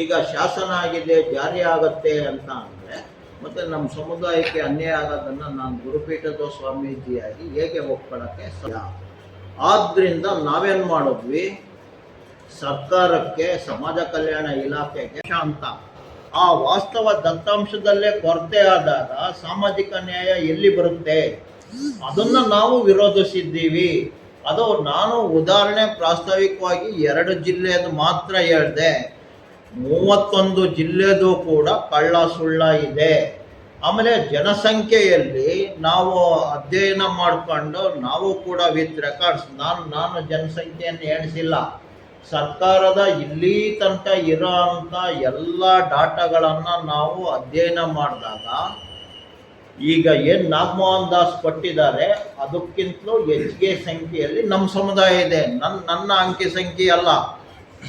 ಈಗ ಶಾಸನ ಆಗಿದೆ, ಜಾರಿ ಆಗತ್ತೆ ಅಂತ ಅಂದರೆ ಮತ್ತು ನಮ್ಮ ಸಮುದಾಯಕ್ಕೆ ಅನ್ಯಾಯ ಆಗೋದನ್ನು ನಾನು ಗುರುಪೀಠದ ಸ್ವಾಮೀಜಿಯಾಗಿ ಹೇಗೆ ಒಪ್ಕೊಳ್ಳೋಕ್ಕೆ ಸಾಧ್ಯ? ಆದ್ದರಿಂದ ನಾವೇನು ಮಾಡಿದ್ವಿ, ಸರ್ಕಾರಕ್ಕೆ, ಸಮಾಜ ಕಲ್ಯಾಣ ಇಲಾಖೆಗೆ ಅಂತ ಆ ವಾಸ್ತವ ದತ್ತಾಂಶದಲ್ಲೇ ಕೊರತೆ ಆದಾಗ ಸಾಮಾಜಿಕ ನ್ಯಾಯ ಎಲ್ಲಿ ಬರುತ್ತೆ? ಅದನ್ನು ನಾವು ವಿರೋಧಿಸಿದ್ದೀವಿ. ಅದು ನಾನು ಉದಾಹರಣೆ ಪ್ರಾಸ್ತಾವಿಕವಾಗಿ 2 ಜಿಲ್ಲೆಯದು ಮಾತ್ರ ಹೇಳಿದೆ. 31 ಜಿಲ್ಲೆದು ಕೂಡ ಕಳ್ಳ ಸುಳ್ಳ ಇದೆ. ಆಮೇಲೆ ಜನಸಂಖ್ಯೆಯಲ್ಲಿ ನಾವು ಅಧ್ಯಯನ ಮಾಡಿಕೊಂಡು ನಾವು ಕೂಡ ವಿತ್ ರೆಕಾರ್ಡ್ಸ್, ನಾನು ಜನಸಂಖ್ಯೆಯನ್ನು ಎಣಿಸಿಲ್ಲ, ಸರ್ಕಾರದ ಇಲ್ಲಿ ತನಕ ಇರೋ ಅಂಥ ಎಲ್ಲ ಡಾಟಾಗಳನ್ನು ನಾವು ಅಧ್ಯಯನ ಮಾಡಿದಾಗ ಈಗ ಏನು ನಾಗಮೋಹನ್ ದಾಸ್ ಕೊಟ್ಟಿದ್ದಾರೆ ಅದಕ್ಕಿಂತಲೂ ಹೆಚ್ಚಿಗೆ ಸಂಖ್ಯೆಯಲ್ಲಿ ನಮ್ಮ ಸಮುದಾಯ ಇದೆ. ನನ್ನ ಅಂಕಿ ಸಂಖ್ಯೆ ಅಲ್ಲ,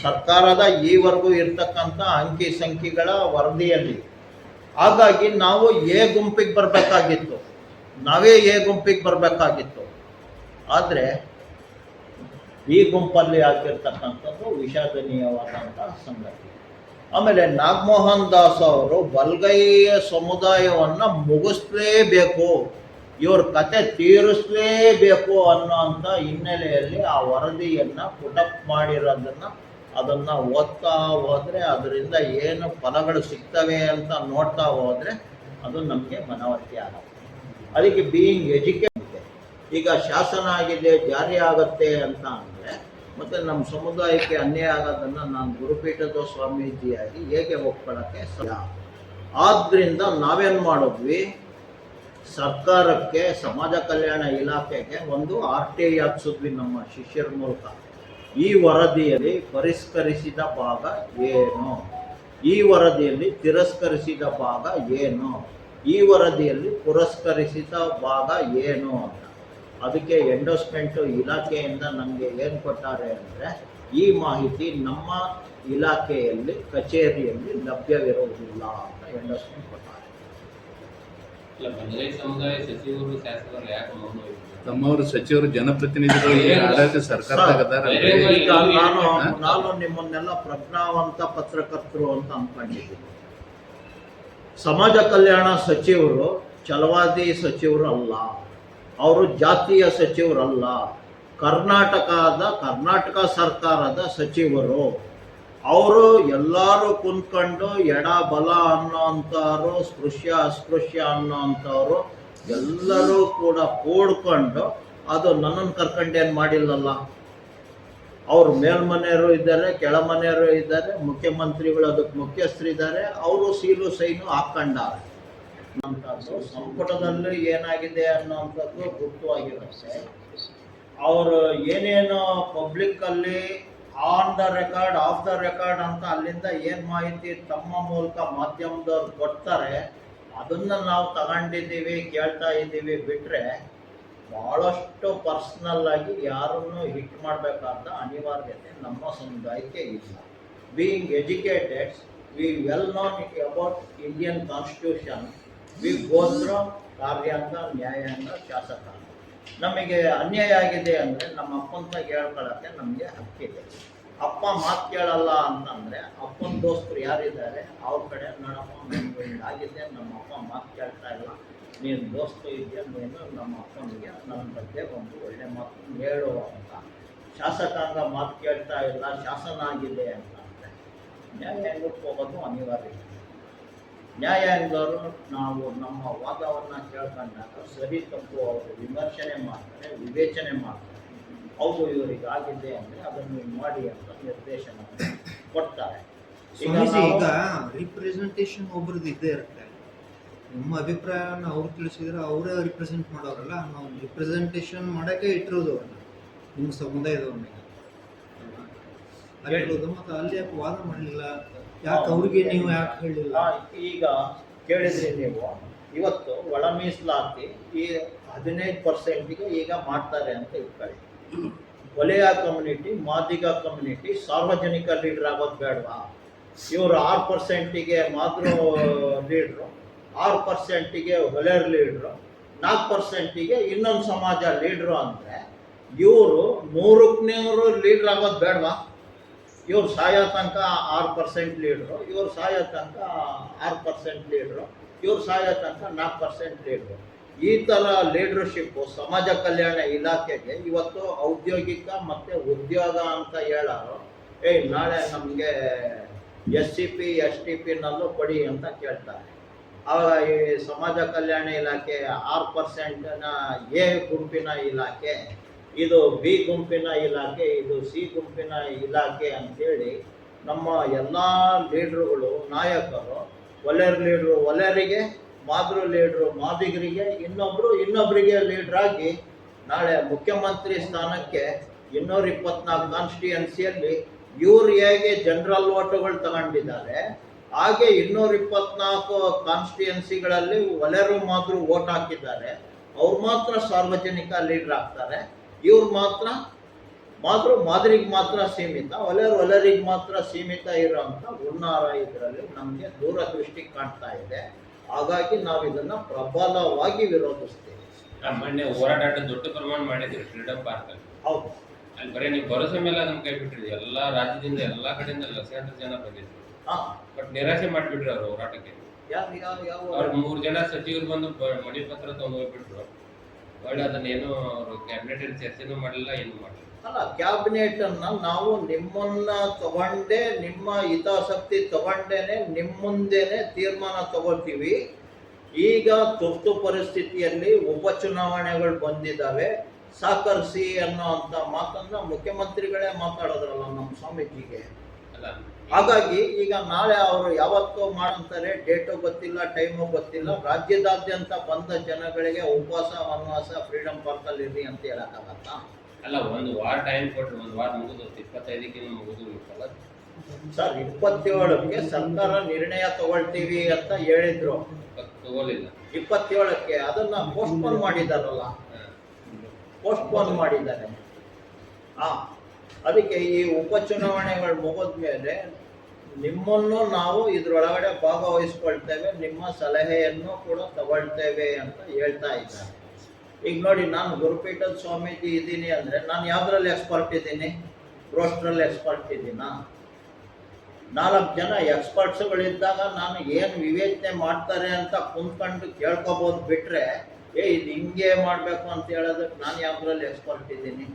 ಸರ್ಕಾರದ ಈವರೆಗೂ ಇರ್ತಕ್ಕಂಥ ಅಂಕಿ ಸಂಖ್ಯೆಗಳ ವರದಿಯಲ್ಲಿ. ಹಾಗಾಗಿ ನಾವು ಎ ಗುಂಪಿಗೆ ಬರಬೇಕಾಗಿತ್ತು, ನಾವೇ ಎ ಗುಂಪಿಗೆ ಬರಬೇಕಾಗಿತ್ತು. ಆದರೆ ಈ ಗುಂಪಲ್ಲಿ ಆಗಿರ್ತಕ್ಕಂಥದ್ದು ವಿಷಾದನೀಯವಾದಂಥ ಸಂಗತಿ. ಆಮೇಲೆ ನಾಗಮೋಹನ್ ದಾಸ್ ಅವರು ಬಲಗೈಯ ಸಮುದಾಯವನ್ನು ಮುಗಿಸ್ಲೇಬೇಕು, ಇವ್ರ ಕತೆ ತೀರಿಸಲೇಬೇಕು ಅನ್ನೋಂಥ ಹಿನ್ನೆಲೆಯಲ್ಲಿ ಆ ವರದಿಯನ್ನು ಪುಟಪ್ ಮಾಡಿರೋದನ್ನು ಅದನ್ನು ಓದ್ತಾ ಹೋದರೆ ಅದರಿಂದ ಏನು ಫಲಗಳು ಸಿಗ್ತವೆ ಅಂತ ನೋಡ್ತಾ ಹೋದರೆ ಅದು ನಮಗೆ ಮನವರಿಕೆ ಆಗುತ್ತೆ. ಅದಕ್ಕೆ ಬೀಯಿಂಗ್ ಎಜುಕೇಟೆಡ್, ಈಗ ಶಾಸನ ಆಗಿದೆ, ಜಾರಿ ಆಗತ್ತೆ ಅಂತ ಅಂದರೆ ಮತ್ತು ನಮ್ಮ ಸಮುದಾಯಕ್ಕೆ ಅನ್ಯಾಯ ಆಗೋದನ್ನು ನಾನು ಗುರುಪೀಠದ ಸ್ವಾಮೀಜಿಯಾಗಿ ಹೇಗೆ ಒಪ್ಕೊಳ್ಳೋಕ್ಕೆ ಸಾಧ್ಯ? ಆದ್ದರಿಂದ ನಾವೇನು ಮಾಡಿದ್ವಿ, ಸರ್ಕಾರಕ್ಕೆ, ಸಮಾಜ ಕಲ್ಯಾಣ ಇಲಾಖೆಗೆ ಒಂದು RTI ಹಾಕ್ಸಿದ್ವಿ ನಮ್ಮ ಶಿಷ್ಯರ ಮೂಲಕ. ಈ ವರದಿಯಲ್ಲಿ ಪರಿಷ್ಕರಿಸಿದ ಭಾಗ ಏನು, ಈ ವರದಿಯಲ್ಲಿ ತಿರಸ್ಕರಿಸಿದ ಭಾಗ ಏನು, ಈ ವರದಿಯಲ್ಲಿ ಪುರಸ್ಕರಿಸಿದ ಭಾಗ ಏನು ಅಂತ. ಅದಕ್ಕೆ ಎಂಡೋಸ್ಮೆಂಟು ಇಲಾಖೆಯಿಂದ ನಮಗೆ ಏನು ಕೊಟ್ಟಾರೆ ಅಂದರೆ, ಈ ಮಾಹಿತಿ ನಮ್ಮ ಇಲಾಖೆಯಲ್ಲಿ ಕಚೇರಿಯಲ್ಲಿ ಲಭ್ಯವಿರುವುದಿಲ್ಲ ಅಂತ ಎಂಡೋಸ್ಮೆಂಟ್ ಕೊಟ್ಟಾರೆ. ತಮ್ಮವರು ಸಚಿವರು ಜನಪ್ರತಿನಿಧಿಗಳು ಆಡಳಿತ ಸರ್ಕಾರದಾಗ ಈಗ ನಾನು ನಿಮ್ಮನ್ನೆಲ್ಲ ಪ್ರಜ್ಞಾವಂತ ಪತ್ರಕರ್ತರು ಅಂತ ಅಂದ್ಕೊಂಡಿದ್ದೀನಿ. ಸಮಾಜ ಕಲ್ಯಾಣ ಸಚಿವರು ಛಲವಾದಿ ಸಚಿವರು ಅಲ್ಲ, ಅವರು ಜಾತಿಯ ಸಚಿವರಲ್ಲ, ಕರ್ನಾಟಕ ಸರ್ಕಾರದ ಸಚಿವರು. ಅವರು ಎಲ್ಲರೂ ಕುಂತ್ಕೊಂಡು ಎಡ ಬಲ ಅನ್ನೋಂಥವ್ರು, ಸ್ಪೃಶ್ಯ ಅಸ್ಪೃಶ್ಯ ಅನ್ನೋಂಥವ್ರು ಎಲ್ಲರೂ ಕೂಡ ಕೂಡ್ಕೊಂಡು ಅದು ನನ್ನನ್ನು ಕರ್ಕೊಂಡೇನು ಮಾಡಿಲ್ಲಲ್ಲ. ಅವರು ಮೇಲ್ಮನೆಯವರು ಇದ್ದಾರೆ, ಕೆಳಮನೆಯವರು ಇದ್ದಾರೆ, ಮುಖ್ಯಮಂತ್ರಿಗಳು ಅದಕ್ಕೆ ಮುಖ್ಯಸ್ಥರಿದ್ದಾರೆ, ಅವರು ಸೀಲು ಸೈನು ಹಾಕ್ಕೊಂಡಾರೆ ಅನ್ನೋಂಥದ್ದು ಸಂಪುಟದಲ್ಲಿ ಏನಾಗಿದೆ ಅನ್ನೋಂಥದ್ದು ಗುಪ್ತವಾಗಿರುತ್ತೆ. ಅವರು ಏನೇನು ಪಬ್ಲಿಕ್ಕಲ್ಲಿ on the record, off the record ಅಂತ ಅಲ್ಲಿಂದ ಏನು ಮಾಹಿತಿ ತಮ್ಮ ಮೂಲಕ ಮಾಧ್ಯಮದವ್ರು ಕೊಡ್ತಾರೆ ಅದನ್ನು ನಾವು ತಗೊಂಡಿದ್ದೀವಿ, ಕೇಳ್ತಾ ಇದ್ದೀವಿ. ಬಿಟ್ಟರೆ ಭಾಳಷ್ಟು ಪರ್ಸ್ನಲ್ ಆಗಿ ಯಾರನ್ನು ಹಿಟ್ ಮಾಡಬೇಕಾದ ಅನಿವಾರ್ಯತೆ ನಮ್ಮ ಸಮುದಾಯಕ್ಕೆ ಇಲ್ಲ. Being educated, we well known about Indian constitution, we go through ಕಾರ್ಯಾಂಗ, ನ್ಯಾಯಾಂಗ, ಶಾಸಕಾಂಗ. ನಮಗೆ ಅನ್ಯಾಯ ಆಗಿದೆ ಅಂದರೆ ನಮ್ಮ ಅಪ್ಪಂತಾಗ ಹೇಳ್ಕೊಳ್ಳೋಕ್ಕೆ ನಮಗೆ ಹಕ್ಕಿದೆ. ಅಪ್ಪ ಮಾತು ಕೇಳಲ್ಲ ಅಂತಂದರೆ ಅಪ್ಪನ ದೋಸ್ತರು ಯಾರಿದ್ದಾರೆ ಅವ್ರ ಕಡೆ ನೋಡಪ್ಪ ನಮ್ಗೆ ಹಿಂಗಾಗಿದೆ, ನಮ್ಮ ಅಪ್ಪ ಮಾತು ಕೇಳ್ತಾ ಇಲ್ಲ, ನೀನು ದೋಸ್ತು ಇದೆಯಾ, ನೀನು ನಮ್ಮ ಅಪ್ಪನಿಗೆ ನನ್ನ ಬಗ್ಗೆ ಒಂದು ಒಳ್ಳೆ ಮಾತು ಹೇಳು ಅಂತ. ಶಾಸಕಾಂಗ ಮಾತು ಕೇಳ್ತಾ ಇಲ್ಲ, ಶಾಸನ ಆಗಿದೆ ಅಂತ ಅಂದರೆ ನ್ಯಾಯಾಂಗಕ್ಕೆ ಹೋಗೋದು ಅನಿವಾರ್ಯ. ನ್ಯಾಯಾಂಗದವರು ನಾವು ನಮ್ಮ ವಾದವನ್ನು ಕೇಳ್ಕೊಂಡಾಗ ಸರಿ ತಪ್ಪು ಅವರು ವಿಮರ್ಶನೆ ಮಾಡ್ತಾರೆ, ವಿವೇಚನೆ ಮಾಡ್ತಾರೆ. ಹೌದು ಇವರಿಗೆ ಆಗಿದೆ ಅಂದರೆ ಅದನ್ನು ಮಾಡಿ ಅಂತ ನಿರ್ದೇಶನ ಕೊಡ್ತಾರೆ. ಈಗ ರಿಪ್ರೆಸೆಂಟೇಷನ್ ಒಬ್ರದ್ದು ಇದ್ದೇ ಇರುತ್ತೆ. ನಿಮ್ಮ ಅಭಿಪ್ರಾಯನ ಅವ್ರು ತಿಳಿಸಿದ್ರೆ ಅವರೇ ರಿಪ್ರೆಸೆಂಟ್ ಮಾಡೋರಲ್ಲ, ನಾವು ರಿಪ್ರೆಸೆಂಟೇಷನ್ ಮಾಡೋಕ್ಕೆ ಇಟ್ಟಿರೋದು ಅವ್ರನ್ನ, ನಿಮ್ಮ ಸಮುದಾಯದವ್ರನ್ನ ಇಟ್ಟಿರೋದು. ಮತ್ತು ಅಲ್ಲಿ ಯಾಕೆ ವಾದ ಮಾಡಲಿಲ್ಲ, ಯಾಕೆ ಅವ್ರಿಗೆ ನೀವು ಯಾಕೆ ಹೇಳಿಲ್ಲ? ಈಗ ಕೇಳಿದ್ರಿ ನೀವು, ಇವತ್ತು ಒಳ ಮೀಸಲಾತಿ ಈ 15% ಈಗ ಮಾಡ್ತಾರೆ ಅಂತ ಇಟ್ಕೊಳ್ಳಿ. ವಲಯ ಕಮ್ಯುನಿಟಿ, ಮಾದಿಗ ಕಮ್ಯುನಿಟಿ ಸಾರ್ವಜನಿಕ ಲೀಡರ್ ಆಗೋದು ಬೇಡವಾ? ಇವರು 6% ಮಾತೃ ಲೀಡ್ರು, 6% ಹೊಲೆಯರ್ ಲೀಡ್ರು, 4% ಇನ್ನೊಂದು ಸಮಾಜ ಲೀಡ್ರು ಅಂದರೆ ಇವರು 100ಕ್ಕೆ 100 ಲೀಡ್ರ್ ಆಗೋದು ಬೇಡವಾ? ಇವ್ರು ಸಾಯೋ ತನಕ 6% ಲೀಡ್ರು, ಇವ್ರು ಸಾಯೋ ತನಕ 6% ಲೀಡ್ರು, ಇವ್ರು ಸಾಯೋ ತನಕ 4% ಲೀಡ್ರು. ಈ ಥರ ಲೀಡರ್ಶಿಪ್ಪು ಸಮಾಜ ಕಲ್ಯಾಣ ಇಲಾಖೆಗೆ ಇವತ್ತು ಔದ್ಯೋಗಿಕ ಮತ್ತು ಉದ್ಯೋಗ ಅಂತ ಹೇಳೋರು, ನಾಳೆ ನಮಗೆ SCP STP ನಲ್ಲೂ ಕೊಡಿ ಅಂತ ಕೇಳ್ತಾರೆ. ಆವಾಗ ಈ ಸಮಾಜ ಕಲ್ಯಾಣ ಇಲಾಖೆ 6%ನ ಎ ಗುಂಪಿನ ಇಲಾಖೆ, ಇದು ಬಿ ಗುಂಪಿನ ಇಲಾಖೆ, ಇದು ಸಿ ಗುಂಪಿನ ಇಲಾಖೆ ಅಂತೇಳಿ ನಮ್ಮ ಎಲ್ಲ ಲೀಡ್ರುಗಳು, ನಾಯಕರು, ಒಲೆರ್ ಲೀಡ್ರು ಒಲೆರಿಗೆ, ಮಾದ್ರು ಲೀಡ್ರು ಮಾದಿಗರಿಗೆ, ಇನ್ನೊಬ್ಬರಿಗೆ ಲೀಡ್ರಾಗಿ ನಾಳೆ ಮುಖ್ಯಮಂತ್ರಿ ಸ್ಥಾನಕ್ಕೆ 224 ಕಾನ್ಸ್ಟಿಟ್ಯೂನ್ಸಿಯಲ್ಲಿ ಇವ್ರು ಹೇಗೆ ಜನರಲ್ ಓಟುಗಳು ತಗೊಂಡಿದ್ದಾರೆ, ಹಾಗೆ 224 ಕಾನ್ಸ್ಟಿಟ್ಯೂನ್ಸಿಗಳಲ್ಲಿ ಒಲೆರು ಮಾತ್ರ ಓಟ್ ಹಾಕಿದ್ದಾರೆ. ಅವ್ರು ಮಾತ್ರ ಸಾರ್ವಜನಿಕ ಲೀಡರ್ ಆಗ್ತಾರೆ. ಇವ್ರು ಮಾತ್ರ ಮಾದರಿಗೆ ಮಾತ್ರ ಸೀಮಿತ, ಒಲೆರಿಗೆ ಮಾತ್ರ ಸೀಮಿತ ಇರೋಂಥ ಹುನ್ನಾರ ಇದರಲ್ಲಿ ನಮಗೆ ದೂರದೃಷ್ಟಿ ಕಾಣ್ತಾ ಇದೆ. ಹಾಗಾಗಿ ನಾವು ಇದನ್ನ ಪ್ರಬಲವಾಗಿ ವಿರೋಧಿಸ್ತೀವಿ. ಮೊನ್ನೆ ಹೋರಾಟ ದೊಡ್ಡ ಪ್ರಮಾಣ ಮಾಡಿದ್ರಿ ಫ್ರೀಡಂ ಪಾರ್ಕ್ ಅಲ್ಲಿ. ಹೌದು, ಅಲ್ಲಿ ಬರೀ ನೀವು ಭರೋಸೆ ಮೇಲೆ ಅದನ್ನ ಕೈ ಬಿಟ್ರಿ. ಎಲ್ಲಾ ರಾಜ್ಯದಿಂದ ಎಲ್ಲಾ ಕಡೆಯಿಂದ ಲಕ್ಷಾಂತರ ಜನ ಬಂದಿದ್ರು. ಬಟ್ ನಿರಾಶೆ ಮಾಡಿಬಿಟ್ರಿ ಅವ್ರ ಹೋರಾಟಕ್ಕೆ. ಅವ್ರ 3 ಜನ ಸಚಿವರು ಬಂದು ಮಣಿ ಪತ್ರ ತಗೊಂಡು ಹೋಗ್ಬಿಟ್ರು. ಒಳ್ಳೆ ಅದನ್ನೇನು ಅವರು ಕ್ಯಾಬಿನೆಟ್ ಅಲ್ಲಿ ಚರ್ಚೆನೂ ಮಾಡಲಿಲ್ಲ, ಏನು ಮಾಡಲಿಲ್ಲ. ಅಲ್ಲ, ಕ್ಯಾಬಿನೆಟ್ ಅನ್ನ ನಾವು ನಿಮ್ಮನ್ನ ತಗೊಂಡೇ, ನಿಮ್ಮ ಹಿತಾಸಕ್ತಿ ತಗೊಂಡೇನೆ ನಿಮ್ಮ ಮುಂದೆನೆ ತೀರ್ಮಾನ ತಗೊಳ್ತೀವಿ. ಈಗ ತುರ್ತು ಪರಿಸ್ಥಿತಿಯಲ್ಲಿ ಉಪಚುನಾವಣೆಗಳು ಬಂದಿದ್ದಾವೆ, ಸಹಕರಿಸಿ ಅನ್ನೋ ಅಂತ ಮಾತನ್ನ ಮುಖ್ಯಮಂತ್ರಿಗಳೇ ಮಾತಾಡೋದ್ರಲ್ಲ ನಮ್ಮ ಸ್ವಾಮೀಜಿಗೆ. ಹಾಗಾಗಿ ಈಗ ನಾಳೆ ಅವರು ಯಾವತ್ತೋ ಮಾಡಂತಾರೆ, ಡೇಟು ಗೊತ್ತಿಲ್ಲ, ಟೈಮು ಗೊತ್ತಿಲ್ಲ. ರಾಜ್ಯದಾದ್ಯಂತ ಬಂದ ಜನಗಳಿಗೆ ಉಪವಾಸ ವನವಾಸ ಫ್ರೀಡಂ ಪಾರ್ಕ್ ಅಲ್ಲಿ ಇರ್ರಿ ಅಂತ ಹೇಳಕ್ಕಾಗತ್ತಾ? ಅಲ್ಲ, 1 ವಾರ ಟೈಮ್ ಕೊಟ್ರು, 1 ವಾರ ಮುಗಿದು 25ಕ್ಕೆ ಮುಗಿದು ಸರ್ 27ಕ್ಕೆ ಸರ್ಕಾರ ನಿರ್ಣಯ ತಗೊಳ್ತೀವಿ ಅಂತ ಹೇಳಿದ್ರು, ತಗೋಲಿಲ್ಲ. 27ಕ್ಕೆ ಅದನ್ನ ಪೋಸ್ಟ್ಪೋನ್ ಮಾಡಿದಾರಲ್ಲ, ಪೋಸ್ಟ್ಪೋನ್ ಮಾಡಿದ್ದಾರೆ. ಅದಕ್ಕೆ ಈ ಉಪಚುನಾವಣೆಗಳು ಮುಗಿದ್ಮೇಲೆ ನಿಮ್ಮನ್ನು ನಾವು ಇದ್ರೊಳಗಡೆ ಭಾಗವಹಿಸ್ಕೊಳ್ತೇವೆ, ನಿಮ್ಮ ಸಲಹೆಯನ್ನು ಕೂಡ ತಗೊಳ್ತೇವೆ ಅಂತ ಹೇಳ್ತಾ ಇದ್ದಾರೆ. ಈಗ ನೋಡಿ, ನಾನು ಗುರುಪೀಠದ ಸ್ವಾಮೀಜಿ ಇದ್ದೀನಿ ಅಂದರೆ ನಾನು ಯಾವುದ್ರಲ್ಲಿ ಎಕ್ಸ್ಪರ್ಟ್ ಇದ್ದೀನಿ? ರೋಸ್ಟ್ರಲ್ಲಿ ಎಕ್ಸ್ಪರ್ಟ್ ಇದ್ದೀನಾ? 4 ಜನ ಎಕ್ಸ್ಪರ್ಟ್ಸ್ಗಳಿದ್ದಾಗ ನಾನು ಏನು ವಿವೇಚನೆ ಮಾಡ್ತಾರೆ ಅಂತ ಕುಂತ್ಕೊಂಡು ಕೇಳ್ಕೊಬೋದು ಬಿಟ್ರೆ, ಇದು ಹಿಂಗೆ ಮಾಡಬೇಕು ಅಂತ ಹೇಳೋದಕ್ಕೆ ನಾನು ಯಾವುದ್ರಲ್ಲಿ ಎಕ್ಸ್ಪರ್ಟ್ ಇದ್ದೀನಿ?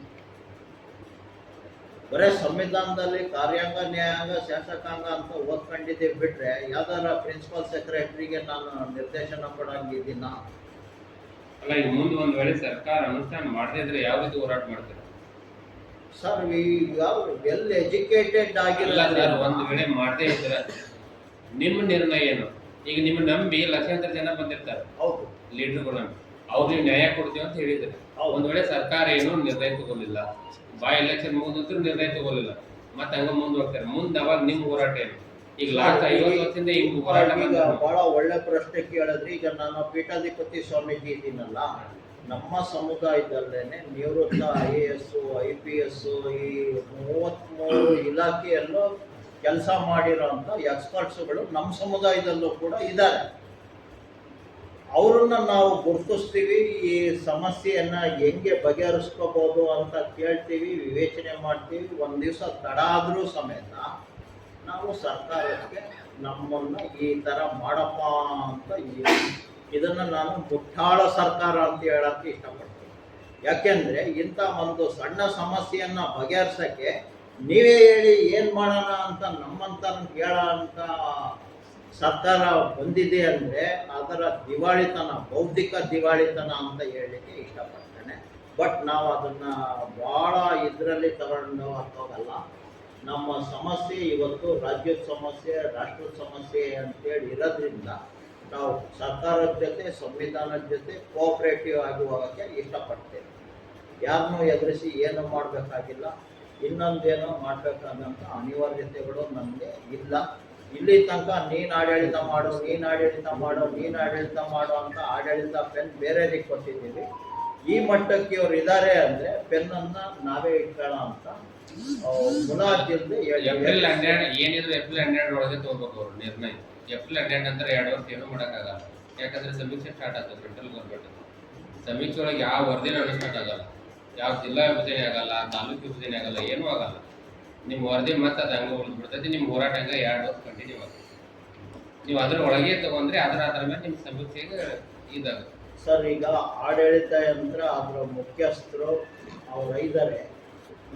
ಬರೇ ಸಂವಿಧಾನದಲ್ಲಿ ಕಾರ್ಯಾಂಗ, ನ್ಯಾಯಾಂಗ, ಶಾಸಕಾಂಗ ಅಂತ ಓದ್ಕೊಂಡಿದ್ದೀವಿ ಬಿಟ್ರೆ ಯಾವ್ದಾರ ಪ್ರಿನ್ಸಿಪಲ್ ಸೆಕ್ರೆಟರಿಗೆ ನಾನು ನಿರ್ದೇಶನ ಕೊಡಂಗಿದ್ದೀನ? ಅಲ್ಲ, ಈಗ ಮುಂದೆ ಒಂದು ವೇಳೆ ಸರ್ಕಾರ ಅನುಷ್ಠಾನ ಮಾಡದೇ ಇದ್ರೆ ಯಾವ ರೀತಿ ಹೋರಾಟ ಮಾಡ್ತಾರೆ ಸರ್? ವೆಲ್ ಎಜುಕೇಟೆಡ್ ಆಗಿಲ್ಲ. ಒಂದು ವೇಳೆ ಮಾಡದೇ ಇದ್ರೆ ನಿಮ್ಮ ನಿರ್ಣಯ ಏನು? ಈಗ ನಿಮ್ಮ ನಂಬಿ ಲಕ್ಷಾಂತರ ಜನ ಬಂದಿರ್ತಾರೆ. ಹೌದು, ಲೀಡರ್ಗಳು ನಂಬಿ ಅವ್ರು ನೀವು ನ್ಯಾಯ ಕೊಡ್ತೀವಿ ಅಂತ ಹೇಳಿದ್ದಾರೆ. ಒಂದ್ ವೇಳೆ ಸರ್ಕಾರ ಏನು ನಿರ್ಣಯ ತಗೊಳ್ಳಿಲ್ಲ, ಬೈ ಎಲೆಕ್ಷನ್ ಮುಗಿದ್ರು ನಿರ್ಣಯ ತಗೊಳ್ಳಿಲ್ಲ, ಮತ್ತೆ ಹಂಗ ಮುಂದುವರ್ತಾರೆ, ಮುಂದೆ ಅವಾಗ ನಿಮ್ ಹೋರಾಟ ಏನು? ಈಗ ಲಾಸ್ಟ್ 50 ವರ್ಷದಿಂದ ಹಿಂಗ್ ಹೋರಾಟ ಬಹಳ ಒಳ್ಳೆ ಪ್ರಶ್ನೆ ಕೇಳಿದ್ರಿ. ಈಗ ನಾನು ಪೀಠಾಧಿಪತಿ ಸ್ವಾಮೀಜಿ ಇದ್ದೀನಲ್ಲ, ನಮ್ಮ ಸಮುದಾಯದಲ್ಲೇನೆ ನಿವೃತ್ತ IAS, IPS, ಈ 33 ಇಲಾಖೆಯಲ್ಲೂ ಕೆಲಸ ಮಾಡಿರೋಂಥ ಎಕ್ಸ್ಪರ್ಟ್ಸ್ಗಳು ನಮ್ಮ ಸಮುದಾಯದಲ್ಲೂ ಕೂಡ ಇದ್ದಾರೆ. ಅವರನ್ನ ನಾವು ಗುರುತಿಸ್ತೀವಿ, ಈ ಸಮಸ್ಯೆಯನ್ನ ಹೆಂಗೆ ಬಗೆಹರಿಸ್ಕೋಬಹುದು ಅಂತ ಕೇಳ್ತೀವಿ, ವಿವೇಚನೆ ಮಾಡ್ತೀವಿ. ಒಂದು ದಿವಸ ತಡ ಆದರೂ ಸಮೇತ ನಾವು ಸರ್ಕಾರಕ್ಕೆ ನಮ್ಮನ್ನ ಈ ಥರ ಮಾಡಪ್ಪ ಅಂತ ಇದನ್ನ ನಾನು ಮುಟ್ಟಾಳ ಸರ್ಕಾರ ಅಂತ ಹೇಳಕ್ಕೆ ಇಷ್ಟಪಡ್ತೀನಿ. ಯಾಕೆಂದ್ರೆ ಇಂಥ ಒಂದು ಸಣ್ಣ ಸಮಸ್ಯೆಯನ್ನ ಬಗೆಹರಿಸಕ್ಕೆ ನೀವೇ ಹೇಳಿ ಏನು ಮಾಡೋಣ ಅಂತ ನಮ್ಮಂತ ಹೇಳೋ ಅಂತ ಸರ್ಕಾರ ಬಂದಿದೆ ಅಂದರೆ ಅದರ ದಿವಾಳಿತನ, ಬೌದ್ಧಿಕ ದಿವಾಳಿತನ ಅಂತ ಹೇಳಲಿಕ್ಕೆ ಇಷ್ಟಪಡ್ತೇನೆ. ಬಟ್ ನಾವು ಅದನ್ನು ಭಾಳ ಇದರಲ್ಲಿ ತಗೊಂಡು ಹೋಗಲ್ಲ. ನಮ್ಮ ಸಮಸ್ಯೆ ಇವತ್ತು ರಾಜ್ಯದ ಸಮಸ್ಯೆ, ರಾಷ್ಟ್ರದ ಸಮಸ್ಯೆ ಅಂತೇಳಿ ಇರೋದ್ರಿಂದ ನಾವು ಸರ್ಕಾರದ ಜೊತೆ, ಸಂವಿಧಾನದ ಜೊತೆ ಕೋಆಪರೇಟಿವ್ ಆಗಿ ಹೋಗೋಕ್ಕೆ ಇಷ್ಟಪಡ್ತೇವೆ. ಯಾರನ್ನೂ ಎದುರಿಸಿ ಏನು ಮಾಡಬೇಕಾಗಿಲ್ಲ, ಇನ್ನೊಂದೇನೋ ಮಾಡಬೇಕಾದಂಥ ಅನಿವಾರ್ಯತೆಗಳು ನಮಗೆ ಇಲ್ಲ. ಇಲ್ಲಿ ತನಕ ನೀನು ಆಡಳಿತ ಮಾಡು, ನೀನು ಆಡಳಿತ ಮಾಡು, ನೀನು ಆಡಳಿತ ಮಾಡು ಅಂತ ಆಡಳಿತ ಪೆನ್ ಬೇರೆಯವ್ರಿಗೆ ಕೊಟ್ಟಿದ್ದೀವಿ. ಈ ಮಟ್ಟಕ್ಕೆ ಅವ್ರು ಇದ್ದಾರೆ ಅಂದರೆ ಪೆನ್ನನ್ನು ನಾವೇ ಇಟ್ಕೊಳ್ಳೋ ಅಂತ ಮುಲಾಜಿಲ್ದೆ ಏಪ್ರಿಲ್ 12 ಏನಿದ್ರು ಏಪ್ರಿಲ್ 12 ಒಳಗೆ ತಗೋಬೇಕು ಅವ್ರು ನಿರ್ಣಯ. ಏಪ್ರಿಲ್ 12 ನಂತರ 2 ವರ್ಷ ಏನೂ ಮಾಡೋಕ್ಕಾಗಲ್ಲ. ಯಾಕಂದ್ರೆ ಸಮೀಕ್ಷೆ ಸ್ಟಾರ್ಟ್ ಆಗ್ತದೆ ಸೆಂಟ್ರಲ್ ಗೌರ್ಮೆಂಟ್. ಸಮೀಕ್ಷೆ ಒಳಗೆ ಯಾವ ವರದಿನ ಅನುಷ್ಠಾನ ಆಗಲ್ಲ, ಯಾವ ಜಿಲ್ಲಾ ವಿಭಜನೆ ಆಗಲ್ಲ, ತಾಲೂಕು ವಿಭಜನೆ ಆಗಲ್ಲ, ಏನೂ ಆಗಲ್ಲ. ನಿಮ್ಮ ವರದಿ ಮತ್ತೆ ಅದು ಹಂಗೆ ಉಳಿದ್ಬಿಡ್ತೈತಿ, ನಿಮ್ಮ ಹೋರಾಟ ಹಂಗೆ 2 ವರ್ಷ ಕಂಟಿನ್ಯೂ ಆಗ್ತದೆ. ನೀವು ಅದ್ರ ಒಳಗೆ ತಗೊಂಡ್ರೆ ಅದ್ರ ಮೇಲೆ ನಿಮ್ಮ ಸಮಸ್ಯೆಗೆ ಇದಾಗುತ್ತೆ. ಸರ್, ಈಗ ಆಡಳಿತ ಯಂತ್ರ ಅದರ ಮುಖ್ಯಸ್ಥರು ಅವ್ರು ಇದ್ದಾರೆ.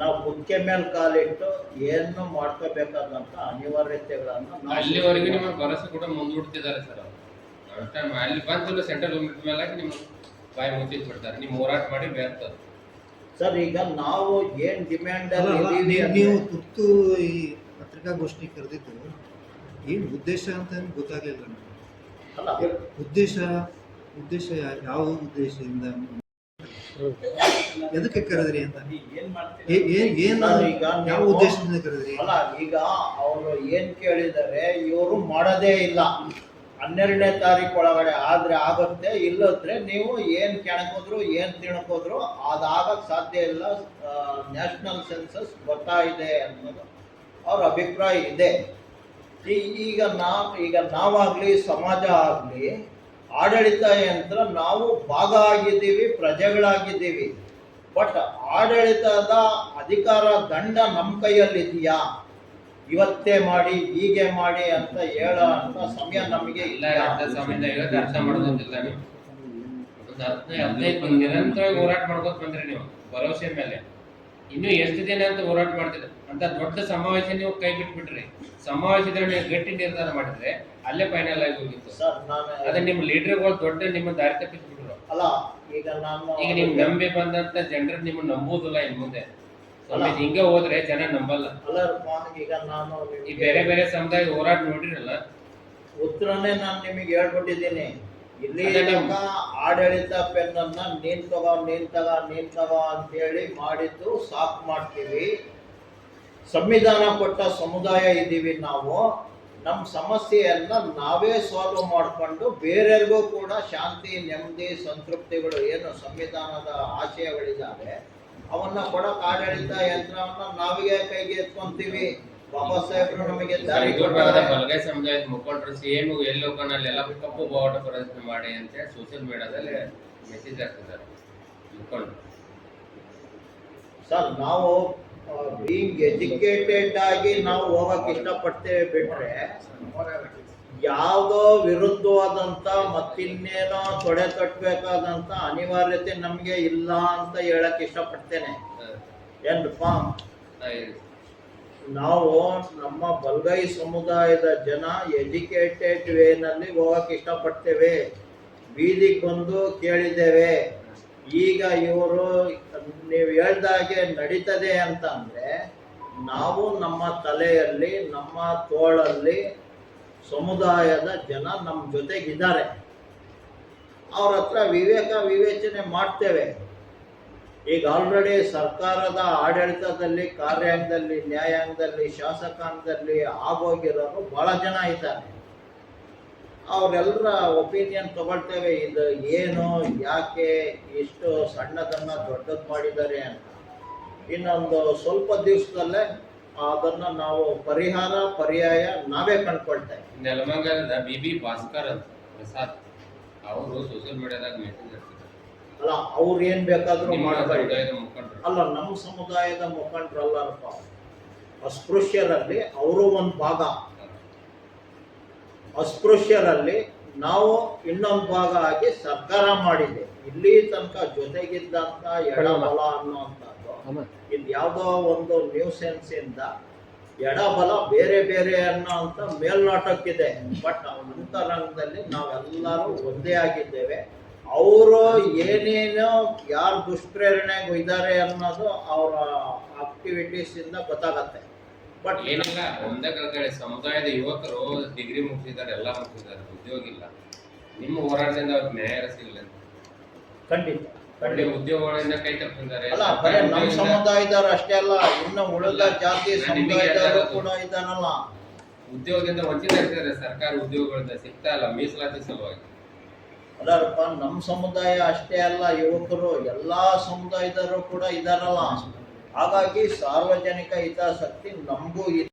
ನಾವು ಮುಖ್ಯ ಮೇಲೆ ಕಾಲಿಟ್ಟು ಏನು ಮಾಡ್ಕೋಬೇಕಾದಂತ ಅನಿವಾರ್ಯತೆಗಳನ್ನು ಅಲ್ಲಿವರೆಗೂ ನಿಮ್ಮ ಭರವಸೆ ಕೂಡ ಮುಂದೂಡ್ತಿದ್ದಾರೆ ಸರ್ ಅವರು. ಅಲ್ಲಿ ಬಂದು ಸೆಂಟ್ರಲ್ ಗೌರ್ಮೆಂಟ್ ಮೇಲೆ ನಿಮ್ಮ ಬಾಯಿ ಮುಚ್ಚಿದ್ ಬಿಡ್ತಾರೆ, ನಿಮ್ಮ ಹೋರಾಟ ಮಾಡಿ ಬೇರ್ತದೆ. ಸರ್, ಈಗ ನಾವು ಏನ್ ಡಿಮ್ಯಾಂಡ್ ನೀವು ತುರ್ತು ಈ ಪತ್ರಿಕಾಗೋಷ್ಠಿ ಕರೆದಿದ್ದು ಏನು ಉದ್ದೇಶ ಅಂತ ಗೊತ್ತಾಗ್ಲಿಲ್ಲ ನನಗೆ. ಅಲ್ಲ, ಉದ್ದೇಶ ಯಾವ ಉದ್ದೇಶದಿಂದ ಎದಕ್ಕೆ ಕರೆದ್ರಿ ಅಂತ ಏನು ಈಗ ಯಾವ ಉದ್ದೇಶದಿಂದ ಕರೆದ್ರಿ? ಅಲ್ಲ, ಈಗ ಅವರು ಏನ್ ಕೇಳಿದರೆ ಇವರು ಮಾಡೋದೇ ಇಲ್ಲ. 12ನೇ ತಾರೀಕು ಒಳಗಡೆ ಆದ್ರೆ ಆಗುತ್ತೆ, ಇಲ್ಲದ್ರೆ ನೀವು ಏನ್ ಕೆಣಕೋದ್ರು ಏನ್ ತಿಳ್ಕೋದ್ರು ಅದಾಗಕ್ ಸಾಧ್ಯ ಇಲ್ಲ. ನ್ಯಾಷನಲ್ ಸೆನ್ಸಸ್ ಬರ್ತಾ ಇದೆ ಅನ್ನೋದು ಅವ್ರ ಅಭಿಪ್ರಾಯ ಇದೆ. ಈಗ ನಾವಾಗ್ಲಿ ಸಮಾಜ ಆಗ್ಲಿ ಆಡಳಿತ ಯಂತ್ರ ನಾವು ಭಾಗ ಆಗಿದ್ದೀವಿ, ಪ್ರಜೆಗಳಾಗಿದ್ದೀವಿ. ಬಟ್ ಆಡಳಿತದ ಅಧಿಕಾರ ದಂಡ ನಮ್ಮ ಕೈಯಲ್ಲಿದೆಯಾ? ಇವತ್ತೇ ಮಾಡಿ ಹೀಗೆ ಮಾಡಿ ಅಂತ ಹೇಳೋ ಅಂತ ಸಮಯ ನಮಗೆ ಇಲ್ಲ. ಅರ್ಥ ಮಾಡೋದಿಲ್ಲ. ನೀವು ಒಂದು 15 ನಿರಂತರವಾಗಿ ಹೋರಾಟ ಮಾಡ್ಕೋತ ಬಂದ್ರಿ ನೀವು ಭರವಸೆ ಮೇಲೆ. ಇನ್ನು ಎಷ್ಟು ದಿನ ಅಂತ ಹೋರಾಟ ಮಾಡ್ತಿದ್ರೆ ಅಂತ ದೊಡ್ಡ ಸಮಾವೇಶ ನೀವು ಕೈ ಬಿಟ್ಬಿಟ್ರಿ. ಸಮಾವೇಶದಲ್ಲಿ ನೀವು ಗಟ್ಟಿ ನಿರ್ಧಾರ ಮಾಡಿದ್ರೆ ಅಲ್ಲೇ ಫೈನಲ್ ಆಗಿ ಹೋಗಿತ್ತು ಸರ್. ಅದೇ ನಿಮ್ಮ ಲೀಡರ್ಗಳು ದೊಡ್ಡ ನಿಮ್ಮ ದಾರಿ ತಪ್ಪಿಸ್ಬಿಟ್ರು. ಅಲ್ಲ, ಈಗ ಈಗ ನೀವು ನಂಬಿ ಬಂದಂತ ಜನರು ನಿಮ್ಮನ್ನ ನಂಬುದಿಲ್ಲ. ಇನ್ ಮುಂದೆ ಹಿಂಗೆ ಹೋದ್ರೆ ಜನ ನಂಬಲ್ಲ. ಈಗ ನಾನು ಈ ಬೇರೆ ಬೇರೆ ಸಮುದಾಯ ಹೋರಾಟ ನೋಡಿರಲ್ಲ, ಉತ್ತರನೇ ನಾನು ನಿಮಗೆ ಹೇಳ್ಬಿಟ್ಟಿದ್ದೀನಿ. ಇಲ್ಲಿ ತನಕ ಆಡಳಿತ ಪೆನ್ನನ್ನ ನೀನ್ ತಗೋ ಅಂತ ಹೇಳಿ ಮಾಡಿದ್ದು ಸಾಕು ಮಾಡ್ತೀವಿ. ಸಂವಿಧಾನ ಕೊಟ್ಟ ಸಮುದಾಯ ಇದ್ದೀವಿ ನಾವು. ನಮ್ಮ ಸಮಸ್ಯೆಯನ್ನ ನಾವೇ ಸಾಲ್ವ್ ಮಾಡಿಕೊಂಡು ಬೇರೆಯವ್ರಿಗೂ ಕೂಡ ಶಾಂತಿ, ನೆಮ್ಮದಿ, ಸಂತೃಪ್ತಿಗಳು ಏನು ಸಂವಿಧಾನದ ಆಶಯಗಳಿದ್ದಾವೆ ಅವನ್ನ ಕೊಡಕ್ ಆಡಳಿತ ಯಂತ್ರವನ್ನ ನಾವೇ ಕೈಗೆ ಎತ್ಕೊಂತೀವಿ. ಬಾಬಾ ಸಾಹೇಬ್ರು ನಮಗೆ ದಾರಿ ಬಲಗೈ ಸಮುದಾಯದ ಮುಖಂಡರು ಸೇಮ್ ಎಲ್ಲಿ ಹೋಗೋಣಲ್ಲೆಲ್ಲ ಕಪ್ಪು ಬಾವುಟ ಪ್ರದರ್ಶನ ಮಾಡಿ ಅಂತ ಹೇಳಿ ಸೋಷಿಯಲ್ ಮೀಡಿಯಾದಲ್ಲಿ ಮೆಸೇಜ್ ಹಾಕ್ತಿದ್ದಾರೆ ಮುಖಂಡರು. ಸರ್, ನಾವು ಬೀಯಿಂಗ್ ಎಜುಕೇಟೆಡ್ ಆಗಿ ನಾವು ಹೋಗಕ್ ಇಷ್ಟಪಡ್ತೇವೆ ಬಿಟ್ರೆ ಯಾವುದೋ ವಿರುದ್ಧವಾದಂತ ಮತ್ತಿನ್ನೇನೋ ತೊಡೆ ತಟ್ಟಬೇಕಾದಂತ ಅನಿವಾರ್ಯತೆ ನಮ್ಗೆ ಇಲ್ಲ ಅಂತ ಹೇಳಕ್ ಇಷ್ಟಪಡ್ತೇನೆ. ಏನ್ರಪ್ಪ, ನಾವು ನಮ್ಮ ಬಲ್ಗೈ ಸಮುದಾಯದ ಜನ ಎಜುಕೇಟೆಡ್ ವೇನಲ್ಲಿ ಹೋಗಕ್ ಇಷ್ಟಪಡ್ತೇವೆ. ಬೀದಿಗೆ ಬಂದು ಕೇಳಿದ್ದೇವೆ. ಈಗ ಇವರು ನೀವು ಹೇಳ್ದಾಗೆ ನಡೀತದೆ ಅಂತಂದ್ರೆ ನಾವು ನಮ್ಮ ತಲೆಯಲ್ಲಿ, ನಮ್ಮ ತೋಳಲ್ಲಿ ಸಮುದಾಯದ ಜನ ನಮ್ಮ ಜೊತೆಗಿದ್ದಾರೆ. ಅವ್ರ ಹತ್ರ ವಿವೇಚನೆ ಮಾಡ್ತೇವೆ. ಈಗ ಆಲ್ರೆಡಿ ಸರ್ಕಾರದ ಆಡಳಿತದಲ್ಲಿ, ಕಾರ್ಯಾಂಗದಲ್ಲಿ, ನ್ಯಾಯಾಂಗದಲ್ಲಿ, ಶಾಸಕಾಂಗದಲ್ಲಿ ಆಗೋಗಿರೋರು ಬಹಳ ಜನ ಇದ್ದಾರೆ. ಅವರೆಲ್ಲರ ಒಪಿನಿಯನ್ ತಗೊಳ್ತೇವೆ. ಇದು ಏನು, ಯಾಕೆ ಇಷ್ಟು ಸಣ್ಣದನ್ನ ದೊಡ್ಡದು ಮಾಡಿದ್ದಾರೆ ಅಂತ. ಇನ್ನೊಂದು ಸ್ವಲ್ಪ ದಿವಸದಲ್ಲೇ ಅದನ್ನ ನಾವು ಪರ್ಯಾಯ ನಾವೇ ಕಂಡ್ಕೊಳ್ತೇವೆ. ನೆಲಮಂಗಲದ BB ಭಾಸ್ಕರ್ ಅಂತ ಪ್ರಸಾದ್ ಅವರು ಸೋಷಿಯಲ್ ಮೀಡಿಯಾದಾಗ ಮೆಸೇಜ್ ಹಾಕ್ತಿದ್ದಾರೆ. ಅಲ್ಲ, ಅವ್ರು ಏನ್ ಬೇಕಾದ್ರೂ ಮಾಡಬಹುದು. ಮುಖಂಡರು ಅಲ್ಲ, ನಮ್ಮ ಸಮುದಾಯದ ಮುಖಂಡರಲ್ಲಪ್ಪ. ಅಸ್ಪೃಶ್ಯರಲ್ಲಿ ಅವರು ಒಂದು ಭಾಗ, ಅಸ್ಪೃಶ್ಯರಲ್ಲಿ ನಾವು ಇನ್ನೊಂದು ಭಾಗ ಆಗಿ ಸರ್ಕಾರ ಮಾಡಿದೆ. ಇಲ್ಲಿ ತನಕ ಜೊತೆಗಿದ್ದಂತ ಎಡಬಲ ಅನ್ನುವಂಥದ್ದು ಇದು ಯಾವುದೋ ಒಂದು ನ್ಯೂಸೆನ್ಸ್ ಇಂದ ಎಡಬಲ ಬೇರೆ ಬೇರೆ ಅನ್ನೋಂಥ ಮೇಲ್ನೋಟಕ್ಕಿದೆ. ಬಟ್ ಅಂತರಂಗದಲ್ಲಿ ನಾವೆಲ್ಲರೂ ಒಂದೇ ಆಗಿದ್ದೇವೆ. ಅವರು ಏನೇನೋ ಯಾರು ದುಷ್ಪ್ರೇರಣೆಗೂ ಇದ್ದಾರೆ ಅನ್ನೋದು ಅವರ ಆಕ್ಟಿವಿಟೀಸ್ ಇಂದ ಗೊತ್ತಾಗತ್ತೆ. ಬಟ್ ಏನಿಲ್ಲ, ಒಂದೇ ಕಡೆ ಸಮುದಾಯದ ಯುವಕರು ಡಿಗ್ರಿ ಮುಗಿಸಿದ್ದಾರೆ, ಎಲ್ಲ ಮುಗಿಸಿದ್ದಾರೆ, ಉದ್ಯೋಗ ಇಲ್ಲ. ನಿಮ್ಮ ಹೋರಾಟದಿಂದ ಅವ್ರಿಗೆ ನ್ಯಾಯ ಸಿಗಲ್ಲ. ಖಂಡಿತ ಉದ್ಯೋಗಗಳಿಂದ ಕೈ ತಪ್ಪಿದ್ದಾರೆ. ಅಲ್ಲ, ಬರೀ ನಮ್ಮ ಸಮುದಾಯದವ್ರು ಅಷ್ಟೇ ಅಲ್ಲ, ಇನ್ನು ಉಳಿದ ಜಾತಿ ಸಮುದಾಯದವರು ಕೂಡ ಇದ್ದಾರಲ್ಲ. ಉದ್ಯೋಗದಿಂದ ವಂಚಿತ ಆಗ್ತಿದ್ದಾರೆ. ಸರ್ಕಾರ ಉದ್ಯೋಗಗಳಿಂದ ಸಿಗ್ತಾ ಇಲ್ಲ ಮೀಸಲಾತಿ ಸಲುವಾಗಿ. ಅಲ್ಲಪ್ಪ, ನಮ್ಮ ಸಮುದಾಯ ಅಷ್ಟೇ ಅಲ್ಲ, ಯುವಕರು ಎಲ್ಲಾ ಸಮುದಾಯದವರು ಕೂಡ ಇದ್ದಾರಲ್ಲ. ಹಾಗಾಗಿ ಸಾರ್ವಜನಿಕ ಹಿತಾಸಕ್ತಿ ನಮಗೂ